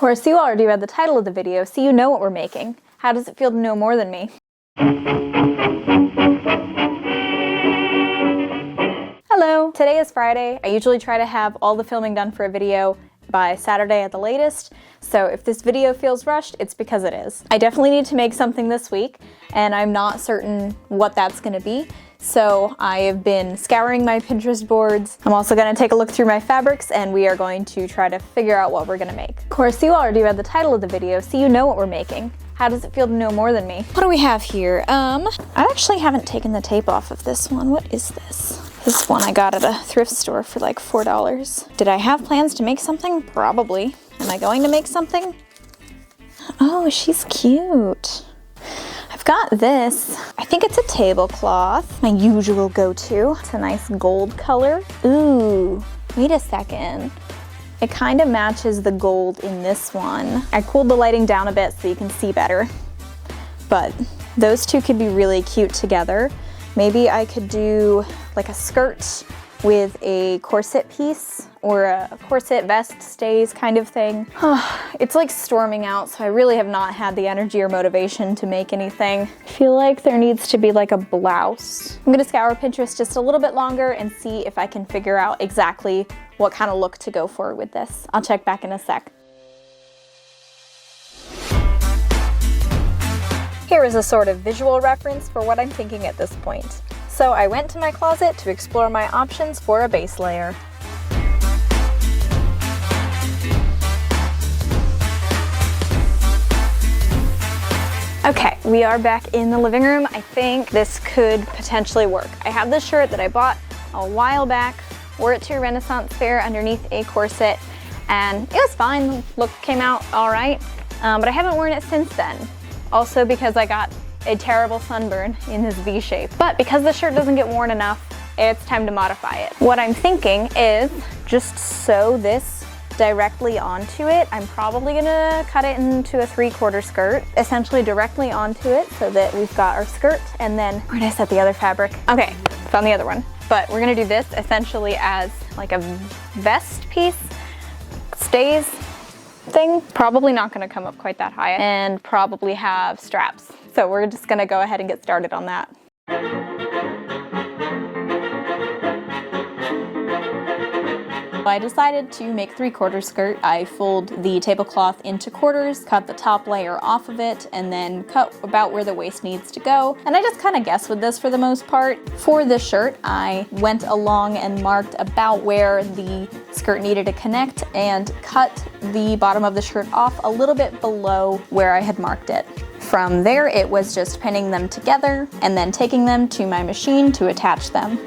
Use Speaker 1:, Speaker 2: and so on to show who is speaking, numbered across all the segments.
Speaker 1: course, you already read the title of the video, so you know what we're making. How does it feel to know more than me? Hello! Today is Friday. I usually try to have all the filming done for a video by Saturday at the latest, so if this video feels rushed, it's because it is. I definitely need to make something this week, and I'm not certain what that's gonna be, so I have been scouring my Pinterest boards. I'm also gonna take a look through my fabrics, and we are going to try to figure out what we're gonna make. Of course, you already read the title of the video, so you know what we're making. How does it feel to know more than me? What do we have here? I actually haven't taken the tape off of this one. What is this? This one I got at a thrift store for like $4. Did I have plans to make something? Probably. Am I going to make something? Oh, she's cute. I've got this. I think it's a tablecloth, my usual go-to. It's a nice gold color. Ooh, wait a second. It kind of matches the gold in this one. I cooled the lighting down a bit so you can see better, but those two could be really cute together. Maybe I could do like a skirt with a corset piece or a corset vest stays kind of thing. It's like storming out, so I really have not had the energy or motivation to make anything. I feel like there needs to be like a blouse. I'm gonna scour Pinterest just a little bit longer and see if I can figure out exactly what kind of look to go for with this. I'll check back in a sec. Here is a sort of visual reference for what I'm thinking at this point. So I went to my closet to explore my options for a base layer. Okay, we are back in the living room. I think this could potentially work. I have this shirt that I bought a while back, wore it to a Renaissance fair underneath a corset, and it was fine. The look came out all right, but I haven't worn it since then. Also because I got a terrible sunburn in this V shape. But because the shirt doesn't get worn enough, it's time to modify it. What I'm thinking is just sew this directly onto it. I'm probably gonna cut it into a 3/4 skirt, essentially directly onto it so that we've got our skirt, and then, where did I set the other fabric? Okay, found the other one. But we're gonna do this essentially as like a vest piece, stays thing. Probably not gonna come up quite that high and probably have straps. So we're just gonna go ahead and get started on that. I decided to make 3/4 skirt. I fold the tablecloth into quarters, cut the top layer off of it, and then cut about where the waist needs to go. And I just kind of guess with this for the most part. For this shirt, I went along and marked about where the skirt needed to connect and cut the bottom of the shirt off a little bit below where I had marked it. From there, it was just pinning them together and then taking them to my machine to attach them.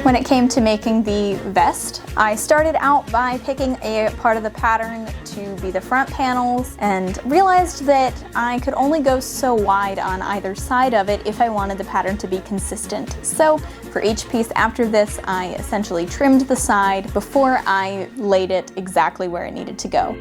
Speaker 1: When it came to making the vest, I started out by picking a part of the pattern to be the front panels and realized that I could only go so wide on either side of it if I wanted the pattern to be consistent. So for each piece after this, I essentially trimmed the side before I laid it exactly where it needed to go.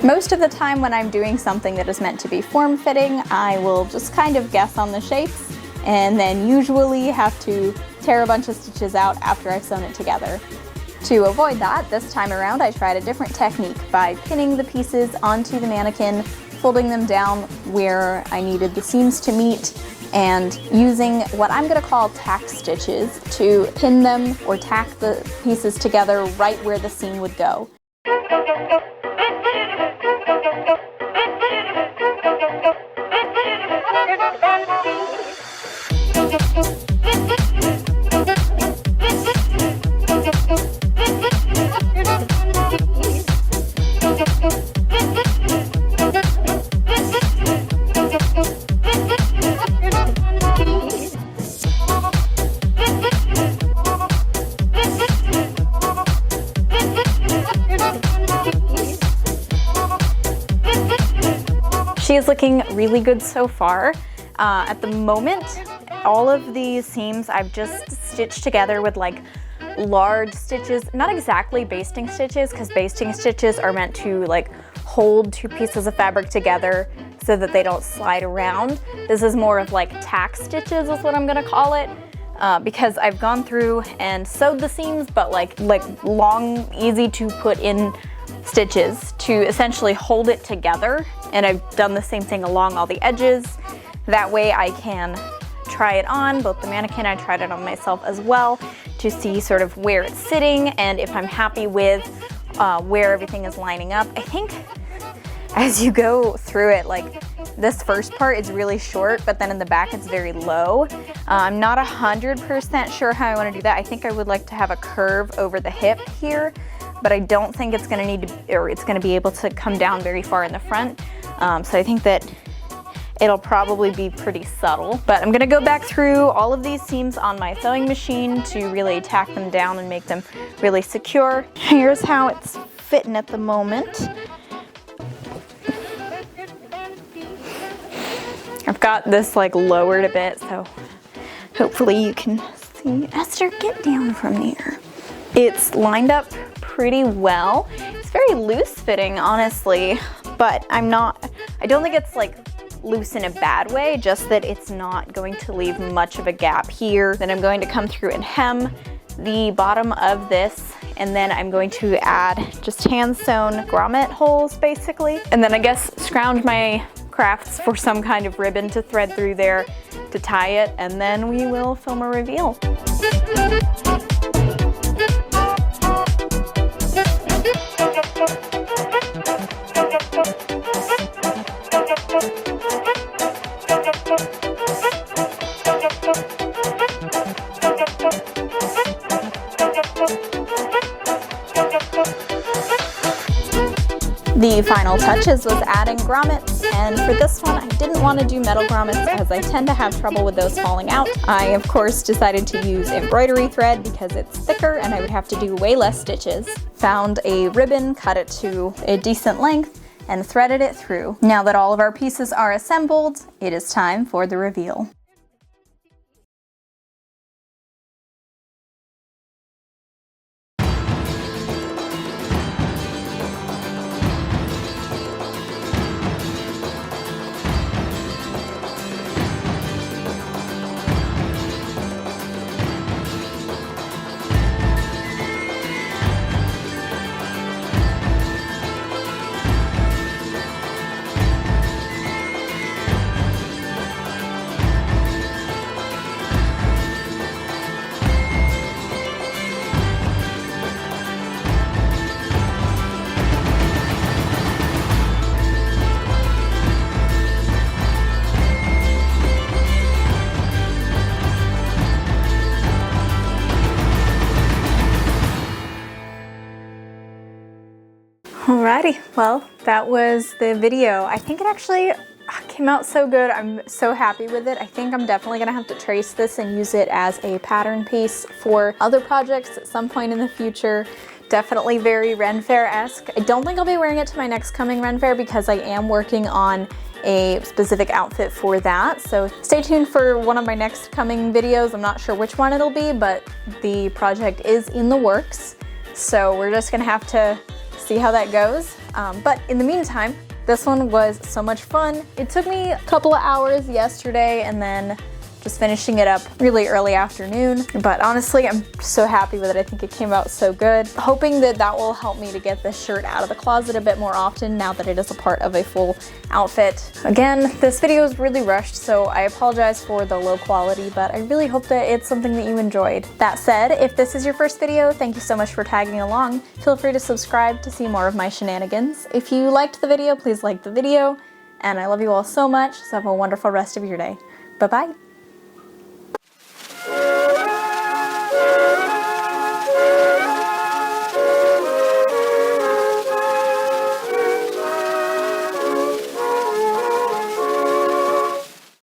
Speaker 1: Most of the time when I'm doing something that is meant to be form-fitting, I will just kind of guess on the shapes and then usually have to tear a bunch of stitches out after I've sewn it together. To avoid that, this time around I tried a different technique by pinning the pieces onto the mannequin, folding them down where I needed the seams to meet, and using what I'm going to call tack stitches to pin them or tack the pieces together right where the seam would go. She is looking really good so far. At the moment, all of these seams I've just stitched together with like large stitches, not exactly basting stitches, because basting stitches are meant to like hold two pieces of fabric together so that they don't slide around. This is more of like tack stitches is what I'm gonna call it, because I've gone through and sewed the seams, but like long, easy to put in stitches to essentially hold it together. And I've done the same thing along all the edges. That way I can try it on, both the mannequin, I tried it on myself as well, to see sort of where it's sitting and if I'm happy with where everything is lining up. I think as you go through it, like this first part is really short, but then in the back it's very low. I'm not 100% sure how I want to do that. I think I would like to have a curve over the hip here, but I don't think it's going to need to, or it's going to be able to come down very far in the front. So I think that it'll probably be pretty subtle, but I'm gonna go back through all of these seams on my sewing machine to really tack them down and make them really secure. Here's how it's fitting at the moment. I've got this like lowered a bit, so hopefully you can see. Esther, get down from there. It's lined up pretty well. It's very loose fitting, honestly, but I don't think it's like loose in a bad way, just that it's not going to leave much of a gap here. Then I'm going to come through and hem the bottom of this, and then I'm going to add just hand sewn grommet holes basically. And then I guess scrounge my crafts for some kind of ribbon to thread through there to tie it, and then we will film a reveal. The final touches was adding grommets, and for this one I didn't want to do metal grommets as I tend to have trouble with those falling out. I of course decided to use embroidery thread because it's thicker and I would have to do way less stitches. Found a ribbon, cut it to a decent length, and threaded it through. Now that all of our pieces are assembled, it is time for the reveal. Alrighty, well, that was the video. I think it actually came out so good. I'm so happy with it. I think I'm definitely gonna have to trace this and use it as a pattern piece for other projects at some point in the future. Definitely very Ren Faire-esque. I don't think I'll be wearing it to my next coming Ren Faire because I am working on a specific outfit for that. So stay tuned for one of my next coming videos. I'm not sure which one it'll be, but the project is in the works. So we're just gonna have to see how that goes. But in the meantime, this one was so much fun. It took me a couple of hours yesterday and then just finishing it up really early afternoon. But honestly, I'm so happy with it. I think it came out so good. Hoping that that will help me to get this shirt out of the closet a bit more often now that it is a part of a full outfit. Again, this video is really rushed, so I apologize for the low quality, but I really hope that it's something that you enjoyed. That said, if this is your first video, thank you so much for tagging along. Feel free to subscribe to see more of my shenanigans. If you liked the video, please like the video, and I love you all so much, so have a wonderful rest of your day. Bye-bye.